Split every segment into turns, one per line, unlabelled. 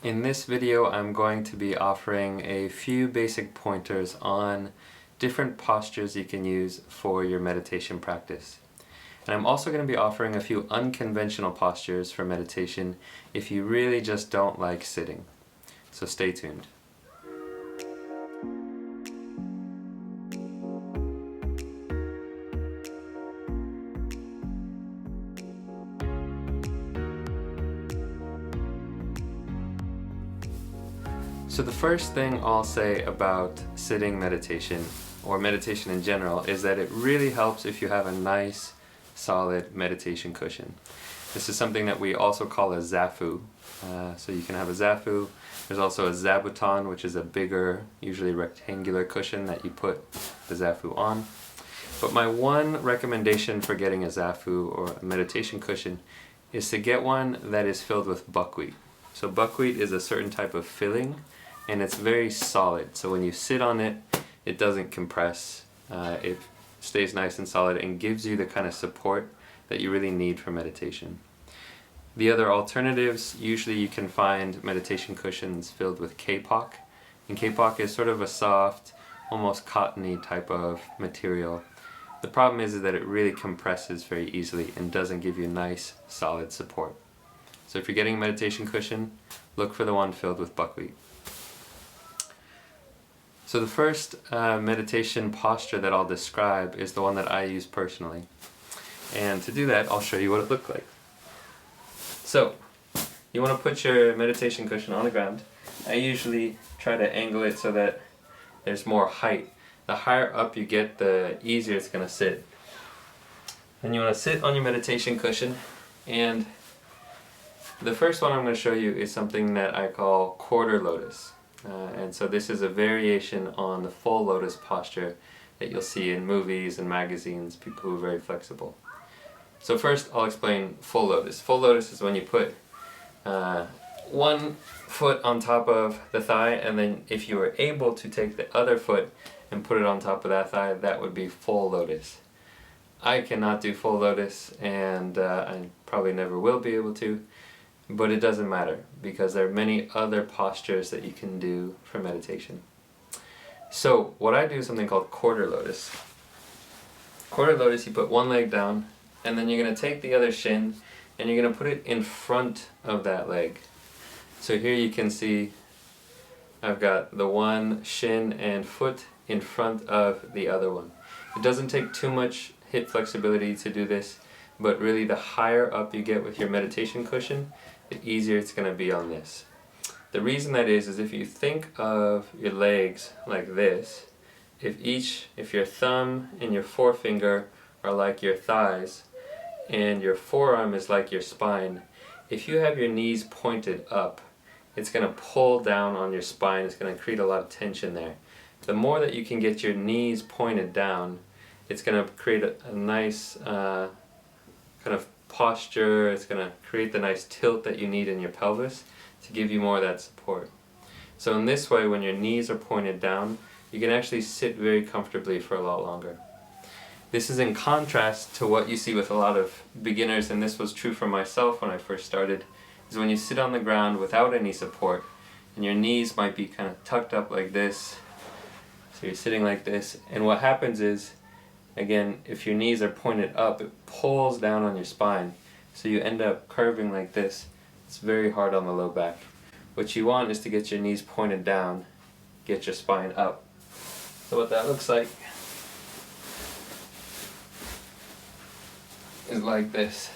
In this video, I'm going to be offering a few basic pointers on different postures you can use for your meditation practice. And I'm also going to be offering a few unconventional postures for meditation if you really just don't like sitting. So stay tuned. So the first thing I'll say about sitting meditation, or meditation in general, is that it really helps if you have a nice, solid meditation cushion. This is something that we also call a zafu. So you can have a zafu. There's also a zabuton, which is a bigger, usually rectangular cushion that you put the zafu on. But my one recommendation for getting a zafu or a meditation cushion is to get one that is filled with buckwheat. So buckwheat is a certain type of filling, and it's very solid. So when you sit on it, it doesn't compress. It stays nice and solid and gives you the kind of support that you really need for meditation. The other alternatives, usually you can find meditation cushions filled with kapok. And kapok is sort of a soft, almost cottony type of material. The problem is that it really compresses very easily and doesn't give you nice, solid support. So if you're getting a meditation cushion, look for the one filled with buckwheat. So the first meditation posture that I'll describe is the one that I use personally. And to do that, I'll show you what it looked like. So, you want to put your meditation cushion on the ground. I usually try to angle it so that there's more height. The higher up you get, the easier it's going to sit. And you want to sit on your meditation cushion, and the first one I'm going to show you is something that I call quarter lotus. And so this is a variation on the full lotus posture that you'll see in movies and magazines, people who are very flexible. So first I'll explain full lotus. Full lotus is when you put one foot on top of the thigh, and then if you were able to take the other foot and put it on top of that thigh, that would be full lotus. I cannot do full lotus, and I probably never will be able to. But it doesn't matter, because there are many other postures that you can do for meditation. So what I do is something called quarter lotus. Quarter lotus, you put one leg down, and then you're going to take the other shin and you're going to put it in front of that leg. So here you can see I've got the one shin and foot in front of the other one. It doesn't take too much hip flexibility to do this, but really the higher up you get with your meditation cushion, the easier it's going to be on this. The reason that is if you think of your legs like this, if your thumb and your forefinger are like your thighs, and your forearm is like your spine, if you have your knees pointed up, it's going to pull down on your spine. It's going to create a lot of tension there. The more that you can get your knees pointed down, it's going to create a nice kind of posture. It's going to create the nice tilt that you need in your pelvis to give you more of that support. So in this way, when your knees are pointed down, you can actually sit very comfortably for a lot longer. This is in contrast to what you see with a lot of beginners, and this was true for myself when I first started, is when you sit on the ground without any support, and your knees might be kind of tucked up like this. So you're sitting like this, and what happens is, again, if your knees are pointed up, it pulls down on your spine, so you end up curving like this. It's very hard on the low back. What you want is to get your knees pointed down, get your spine up. So what that looks like is like this.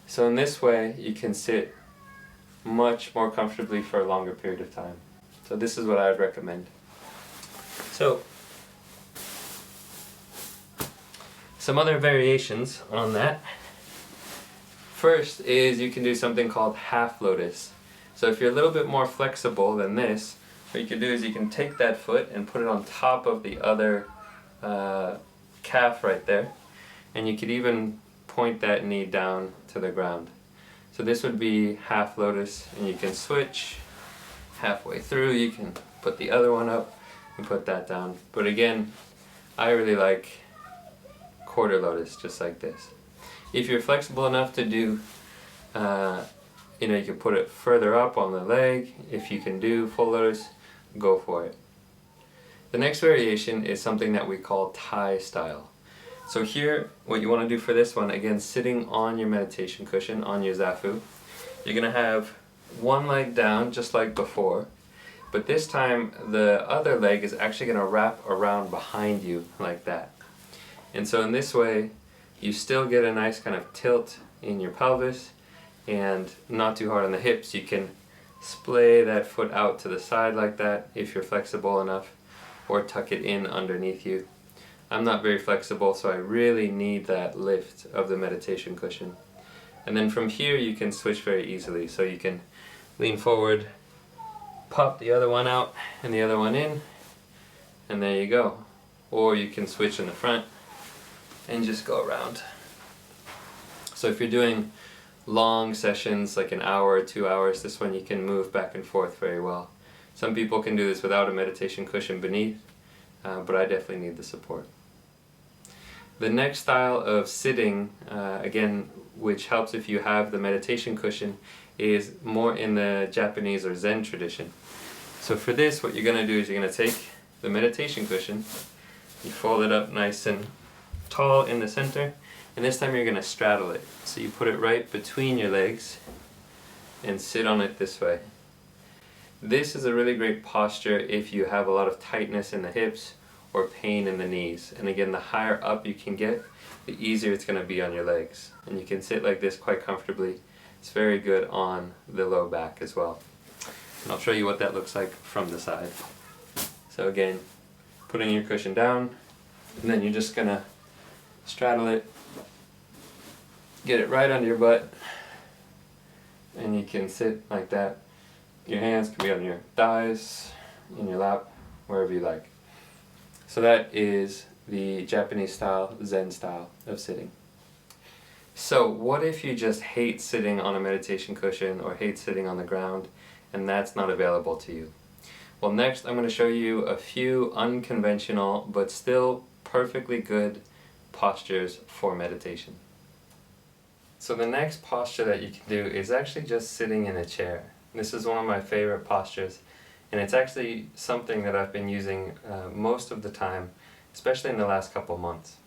So in this way, you can sit much more comfortably for a longer period of time. So this is what I would recommend. So, some other variations on that. First is you can do something called half lotus. So if you're a little bit more flexible than this, what you can do is you can take that foot and put it on top of the other calf right there. And you could even point that knee down to the ground. So this would be half lotus, and you can switch halfway through. You can put the other one up and put that down. But again, I really like quarter lotus, just like this. If you're flexible enough to do You know, you can put it further up on the leg. If you can do full lotus, go for it. The next variation is something that we call Thai style. So here, what you want to do for this one, again, sitting on your meditation cushion, on your zafu, you're going to have one leg down, just like before, but this time the other leg is actually going to wrap around behind you, like that. And so in this way, you still get a nice kind of tilt in your pelvis, and not too hard on the hips. You can splay that foot out to the side like that, if you're flexible enough, or tuck it in underneath you. I'm not very flexible, so I really need that lift of the meditation cushion. And then from here you can switch very easily. So you can lean forward, pop the other one out and the other one in, and there you go. Or you can switch in the front and just go around. So if you're doing long sessions, like an hour or 2 hours, this one you can move back and forth very well. Some people can do this without a meditation cushion beneath, but I definitely need the support. The next style of sitting, again, which helps if you have the meditation cushion, is more in the Japanese or Zen tradition. So for this, what you're going to do is you're going to take the meditation cushion, you fold it up nice and tall in the center, and this time you're going to straddle it. So you put it right between your legs and sit on it this way. This is a really great posture if you have a lot of tightness in the hips or pain in the knees. And again, the higher up you can get, the easier it's going to be on your legs. And you can sit like this quite comfortably. It's very good on the low back as well. And I'll show you what that looks like from the side. So again, putting your cushion down, and then you're just going to straddle it, get it right under your butt, and you can sit like that. Your hands can be on your thighs, in your lap, wherever you like. So that is the Japanese style, Zen style of sitting. So what if you just hate sitting on a meditation cushion or hate sitting on the ground and that's not available to you? Well, next I'm going to show you a few unconventional but still perfectly good postures for meditation. So the next posture that you can do is actually just sitting in a chair. This is one of my favorite postures, and it's actually something that I've been using most of the time, especially in the last couple months.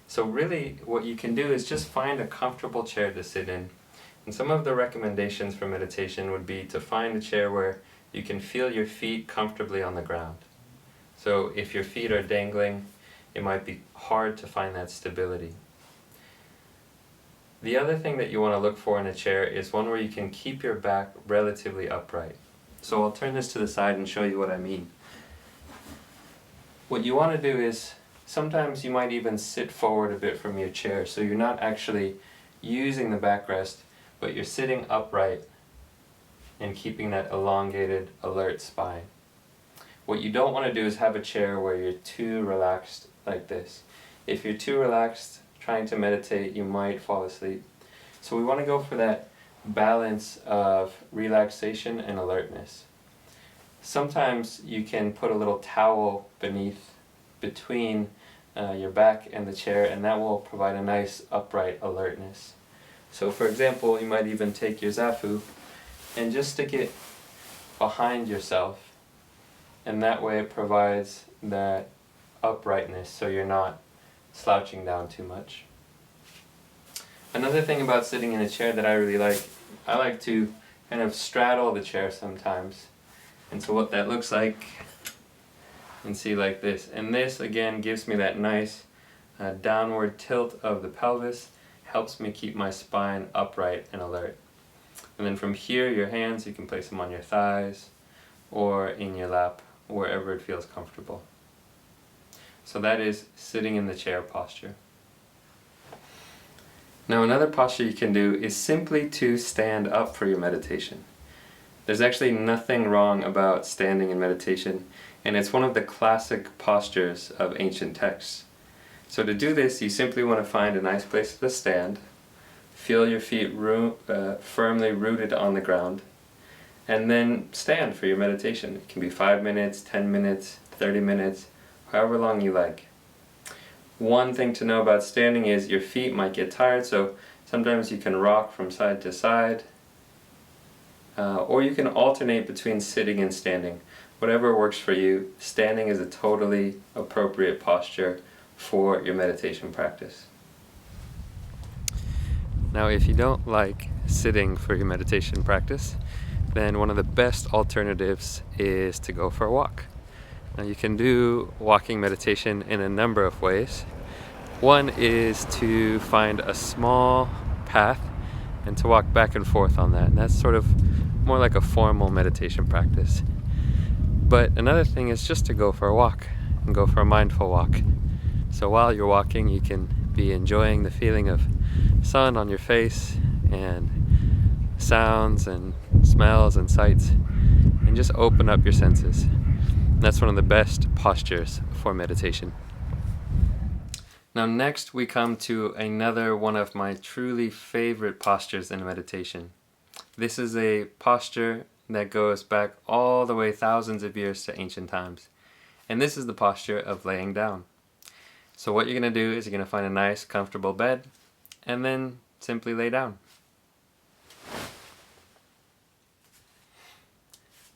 So really what you can do is just find a comfortable chair to sit in. And some of the recommendations for meditation would be to find a chair where you can feel your feet comfortably on the ground. So if your feet are dangling, it might be hard to find that stability. The other thing that you want to look for in a chair is one where you can keep your back relatively upright. So I'll turn this to the side and show you what I mean. What you want to do is, sometimes you might even sit forward a bit from your chair, so you're not actually using the backrest, but you're sitting upright and keeping that elongated, alert spine. What you don't want to do is have a chair where you're too relaxed like this. If you're too relaxed trying to meditate, you might fall asleep. So we want to go for that balance of relaxation and alertness. Sometimes you can put a little towel between your back and the chair, and that will provide a nice upright alertness. So for example, you might even take your zafu and just stick it behind yourself, and that way it provides that uprightness so you're not slouching down too much. Another thing about sitting in a chair that I really like, I like to kind of straddle the chair sometimes. And so what that looks like, you can see like this. And this again gives me that nice downward tilt of the pelvis, helps me keep my spine upright and alert. And then from here, your hands, you can place them on your thighs or in your lap, wherever it feels comfortable. So that is sitting in the chair posture. Now another posture you can do is simply to stand up for your meditation. There's actually nothing wrong about standing in meditation, and it's one of the classic postures of ancient texts. So to do this, you simply want to find a nice place to stand, feel your feet firmly rooted on the ground, and then stand for your meditation. It can be 5 minutes, 10 minutes, 30 minutes, however long you like. One thing to know about standing is your feet might get tired, so sometimes you can rock from side to side, or you can alternate between sitting and standing. Whatever works for you, standing is a totally appropriate posture for your meditation practice. Now, if you don't like sitting for your meditation practice, then one of the best alternatives is to go for a walk. Now, you can do walking meditation in a number of ways. One is to find a small path and to walk back and forth on that. And that's sort of more like a formal meditation practice. But another thing is just to go for a walk and go for a mindful walk. So while you're walking, you can be enjoying the feeling of sun on your face and sounds and smells and sights, and just open up your senses. And that's one of the best postures for meditation. Now next we come to another one of my truly favorite postures in meditation. This is a posture that goes back all the way thousands of years to ancient times. And this is the posture of laying down. So what you're going to do is you're going to find a nice comfortable bed and then simply lay down.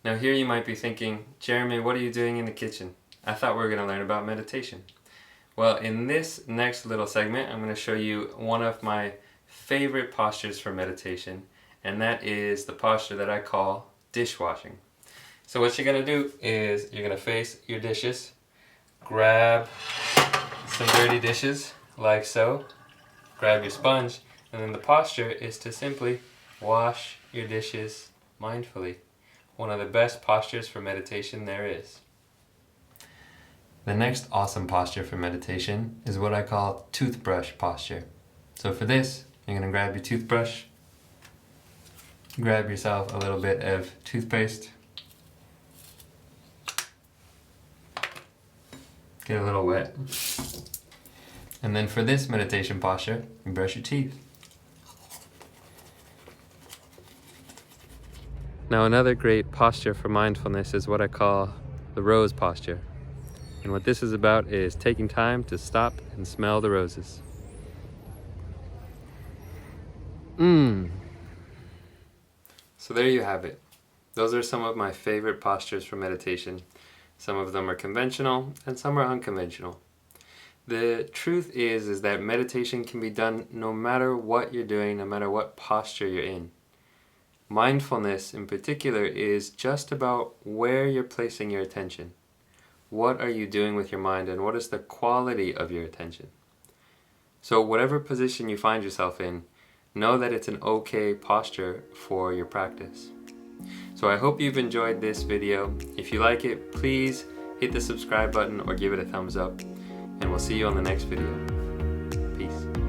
Now here you might be thinking, Jeremy, what are you doing in the kitchen? I thought we were going to learn about meditation. Well, in this next little segment, I'm going to show you one of my favorite postures for meditation, and that is the posture that I call dishwashing. So what you're going to do is you're going to face your dishes, grab some dirty dishes like so, grab your sponge, and then the posture is to simply wash your dishes mindfully. One of the best postures for meditation there is. The next awesome posture for meditation is what I call toothbrush posture. So for this, you're going to grab your toothbrush, grab yourself a little bit of toothpaste, get a little wet, and then for this meditation posture, you brush your teeth. Now another great posture for mindfulness is what I call the rose posture. And what this is about is taking time to stop and smell the roses. So there you have it. Those are some of my favorite postures for meditation. Some of them are conventional and some are unconventional. The truth is that meditation can be done no matter what you're doing, no matter what posture you're in. Mindfulness in particular is just about where you're placing your attention. What are you doing with your mind, and what is the quality of your attention? So whatever position you find yourself in, know that it's an okay posture for your practice. So I hope you've enjoyed this video. If you like it, please hit the subscribe button or give it a thumbs up, and we'll see you on the next video. Peace.